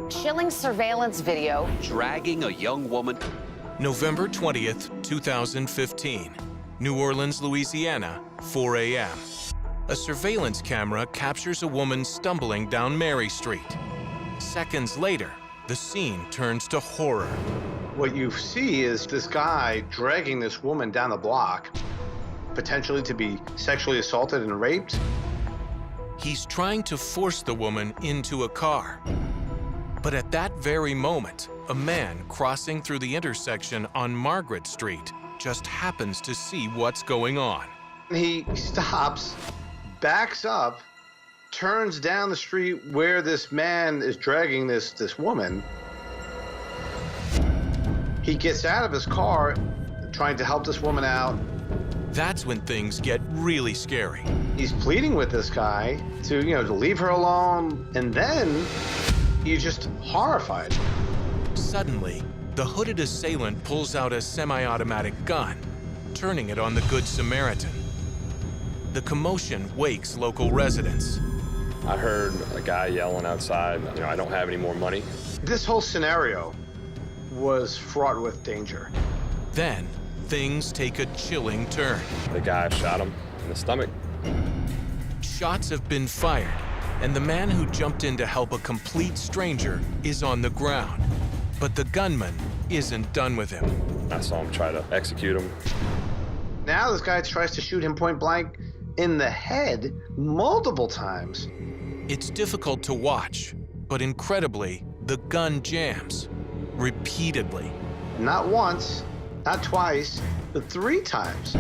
Chilling surveillance video. Dragging a young woman. November 20th, 2015. New Orleans, Louisiana, 4 a.m. A surveillance camera captures a woman stumbling down Mary Street. Seconds later, the scene turns to horror. What you see is this guy dragging this woman down the block, potentially to be sexually assaulted and raped. He's trying to force the woman into a car. But at that very moment, a man crossing through the intersection on Margaret Street just happens to see what's going on. He stops, backs up, turns down the street where this man is dragging this woman. He gets out of his car, trying to help this woman out. That's when things get really scary. He's pleading with this guy to leave her alone, and then you're just horrified. Suddenly, the hooded assailant pulls out a semi-automatic gun, turning it on the Good Samaritan. The commotion wakes local residents. I heard a guy yelling outside, I don't have any more money. This whole scenario was fraught with danger. Then, things take a chilling turn. The guy shot him in the stomach. Shots have been fired, and the man who jumped in to help a complete stranger is on the ground. But the gunman isn't done with him. I saw him try to execute him. Now this guy tries to shoot him point blank in the head multiple times. It's difficult to watch, but incredibly, the gun jams repeatedly. Not once, not twice, but 3 times.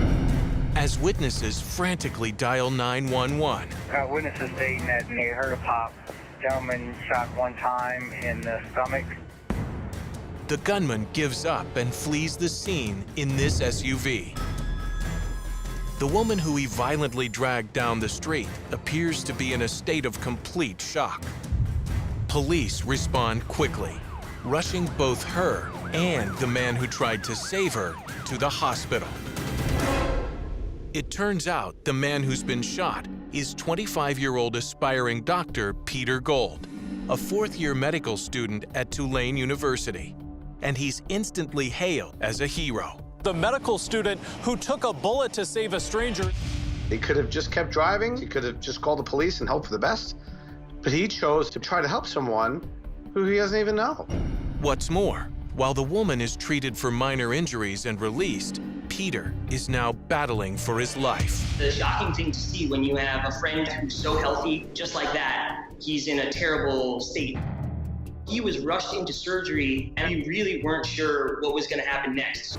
As witnesses frantically dial 911. Witnesses stating that they heard a pop. Gentleman shot 1 time in the stomach. The gunman gives up and flees the scene in this SUV. The woman who he violently dragged down the street appears to be in a state of complete shock. Police respond quickly, rushing both her and the man who tried to save her to the hospital. It turns out the man who's been shot is 25-year-old aspiring doctor Peter Gold, a 4th-year medical student at Tulane University, and he's instantly hailed as a hero. The medical student who took a bullet to save a stranger. He could have just kept driving. He could have just called the police and hoped for the best. But he chose to try to help someone who he doesn't even know. What's more, while the woman is treated for minor injuries and released, Peter is now battling for his life. The shocking thing to see when you have a friend who's so healthy, just like that, he's in a terrible state. He was rushed into surgery, and we really weren't sure what was going to happen next.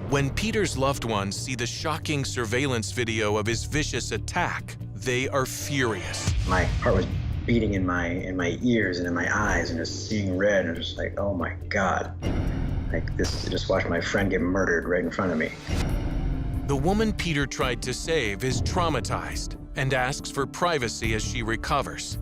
When Peter's loved ones see the shocking surveillance video of his vicious attack, they are furious. My heart was beating in my ears and in my eyes and just seeing red, and just like, oh my God. Like this, just watched my friend get murdered right in front of me. The woman Peter tried to save is traumatized and asks for privacy as she recovers.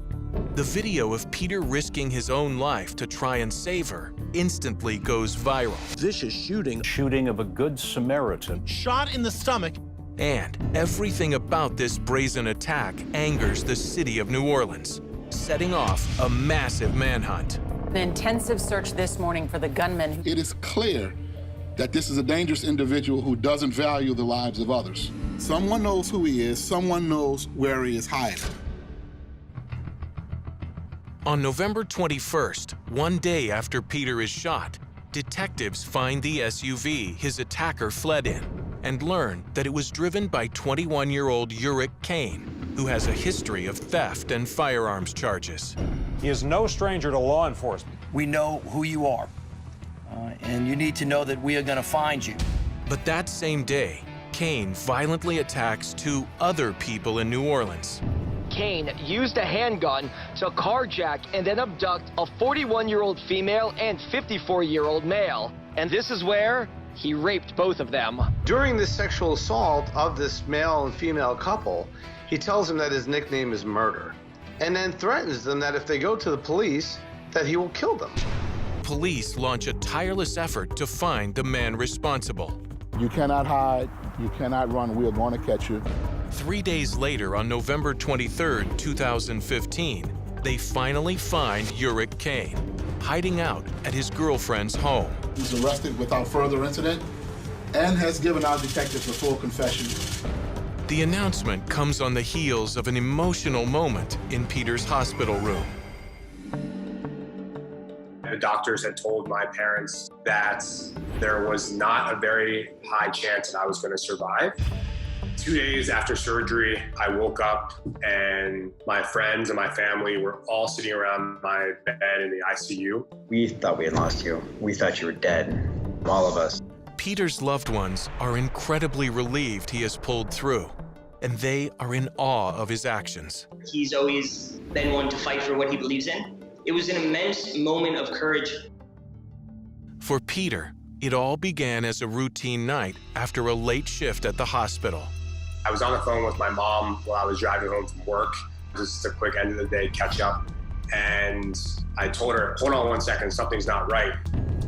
The video of Peter risking his own life to try and save her instantly goes viral. Vicious shooting. Shooting of a Good Samaritan. Shot in the stomach. And everything about this brazen attack angers the city of New Orleans, setting off a massive manhunt. An intensive search this morning for the gunman. It is clear that this is a dangerous individual who doesn't value the lives of others. Someone knows who he is. Someone knows where he is hiding. On November 21st, 1 day after Peter is shot, detectives find the SUV his attacker fled in and learn that it was driven by 21-year-old Uric Kane, who has a history of theft and firearms charges. He is no stranger to law enforcement. We know who you are, and you need to know that we are going to find you. But that same day, Kane violently attacks 2 other people in New Orleans. Kane used a handgun to carjack and then abduct a 41-year-old female and 54-year-old male. And this is where he raped both of them. During this sexual assault of this male and female couple, he tells them that his nickname is Murder, and then threatens them that if they go to the police, that he will kill them. Police launch a tireless effort to find the man responsible. You cannot hide. You cannot run. We are going to catch you. 3 days later, on November 23rd, 2015, they finally find Uric Kane. hiding out at his girlfriend's home. He was arrested without further incident and has given our detectives a full confession. The announcement comes on the heels of an emotional moment in Peter's hospital room. The doctors had told my parents that there was not a very high chance that I was going to survive. 2 days after surgery, I woke up and my friends and my family were all sitting around my bed in the ICU. We thought we had lost you. We thought you were dead. All of us. Peter's loved ones are incredibly relieved he has pulled through, and they are in awe of his actions. He's always been one to fight for what he believes in. It was an immense moment of courage. For Peter, it all began as a routine night after a late shift at the hospital. I was on the phone with my mom while I was driving home from work. Just a quick end of the day catch up. And I told her, hold on 1 second, something's not right.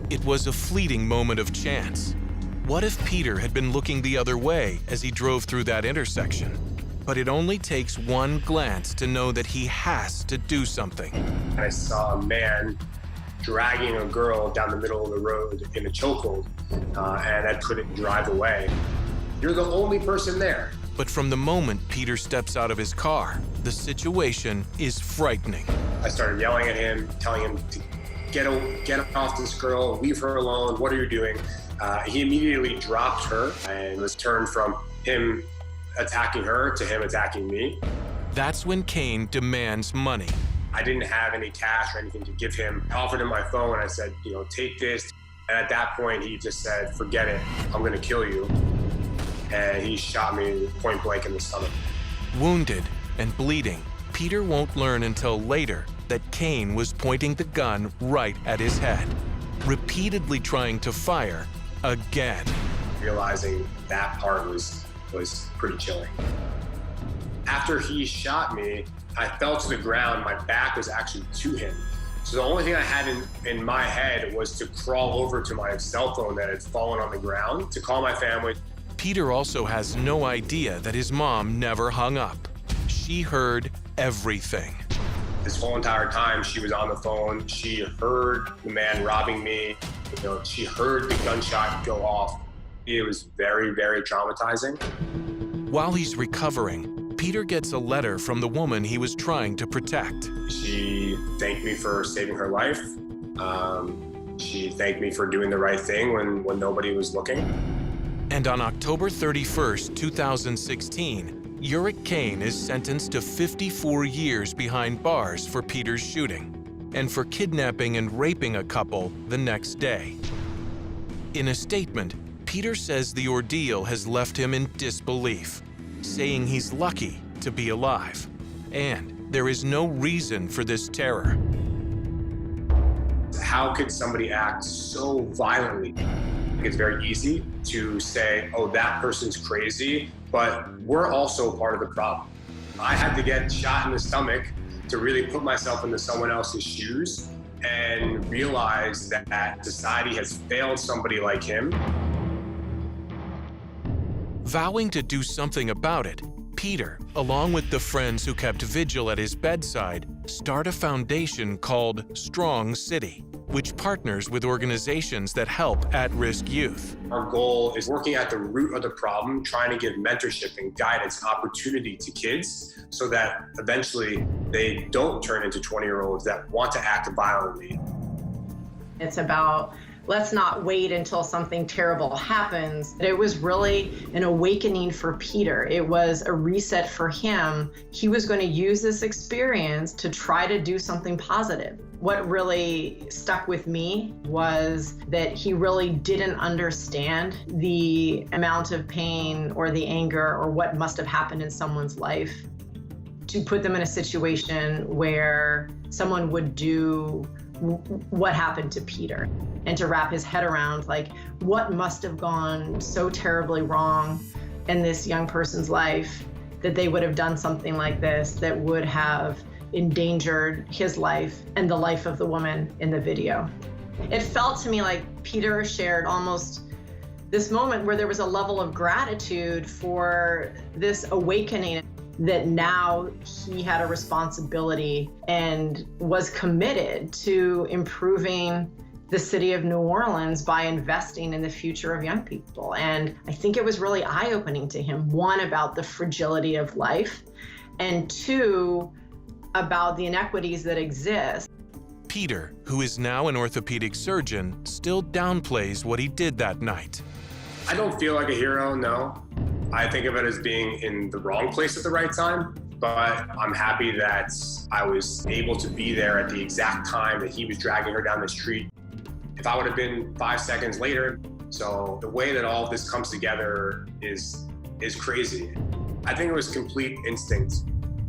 It was a fleeting moment of chance. What if Peter had been looking the other way as he drove through that intersection? But it only takes one glance to know that he has to do something. I saw a man dragging a girl down the middle of the road in a chokehold, and I couldn't drive away. You're the only person there. But from the moment Peter steps out of his car, the situation is frightening. I started yelling at him, telling him to get off this girl, leave her alone, what are you doing? He immediately dropped her and was turned from him attacking her to him attacking me. That's when Cain demands money. I didn't have any cash or anything to give him. I offered him my phone. I said, take this. And at that point, he just said, forget it. I'm going to kill you. And he shot me point blank in the stomach. Wounded and bleeding, Peter won't learn until later that Cain was pointing the gun right at his head, repeatedly trying to fire again. Realizing that part was pretty chilling. After he shot me, I fell to the ground. My back was actually to him. So the only thing I had in my head was to crawl over to my cell phone that had fallen on the ground to call my family. Peter also has no idea that his mom never hung up. She heard everything. This whole entire time she was on the phone. She heard the man robbing me. She heard the gunshot go off. It was very, very traumatizing. While he's recovering, Peter gets a letter from the woman he was trying to protect. She thanked me for saving her life. She thanked me for doing the right thing when nobody was looking. And on October 31st, 2016, Uric Cain is sentenced to 54 years behind bars for Peter's shooting and for kidnapping and raping a couple the next day. In a statement, Peter says the ordeal has left him in disbelief, saying he's lucky to be alive, and there is no reason for this terror. How could somebody act so violently? It's very easy to say, oh, that person's crazy, but we're also part of the problem. I had to get shot in the stomach to really put myself into someone else's shoes and realize that society has failed somebody like him. Vowing to do something about it, Peter, along with the friends who kept vigil at his bedside, start a foundation called Strong City, which partners with organizations that help at-risk youth. Our goal is working at the root of the problem, trying to give mentorship and guidance and opportunity to kids so that eventually they don't turn into 20-year-olds that want to act violently. It's about let's not wait until something terrible happens. It was really an awakening for Peter. It was a reset for him. He was going to use this experience to try to do something positive. What really stuck with me was that he really didn't understand the amount of pain or the anger or what must have happened in someone's life to put them in a situation where someone would do what happened to Peter, and to wrap his head around like what must have gone so terribly wrong in this young person's life that they would have done something like this that would have endangered his life and the life of the woman in the video. It felt to me like Peter shared almost this moment where there was a level of gratitude for this awakening. that now he had a responsibility and was committed to improving the city of New Orleans by investing in the future of young people. And I think it was really eye-opening to him, one, about the fragility of life, and two, about the inequities that exist. Peter, who is now an orthopedic surgeon, still downplays what he did that night. I don't feel like a hero, no. I think of it as being in the wrong place at the right time, but I'm happy that I was able to be there at the exact time that he was dragging her down the street. If I would have been 5 seconds later, so the way that all of this comes together is crazy. I think it was complete instinct.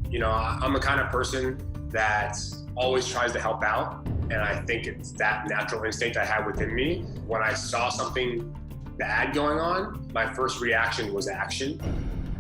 You know, I'm the kind of person that always tries to help out, and I think it's that natural instinct I had within me. When I saw something bad going on, my first reaction was action.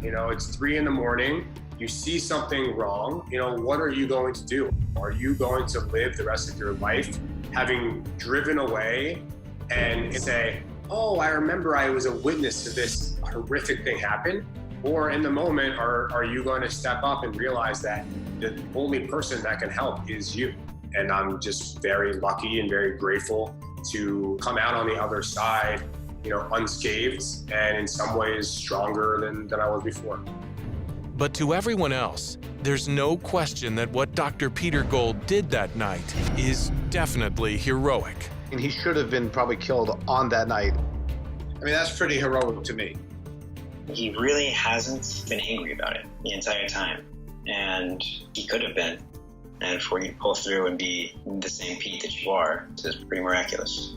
You know, it's 3 a.m, you see something wrong, you know, what are you going to do? Are you going to live the rest of your life having driven away and say, oh, I remember I was a witness to this horrific thing happen? Or in the moment, are you going to step up and realize that the only person that can help is you? And I'm just very lucky and very grateful to come out on the other side, you know, unscathed and in some ways stronger than I was before. But to everyone else, there's no question that what Dr. Peter Gold did that night is definitely heroic. And he should have been probably killed on that night. I mean, that's pretty heroic to me. He really hasn't been angry about it the entire time. And he could have been. And for you to pull through and be the same Pete that you are is pretty miraculous.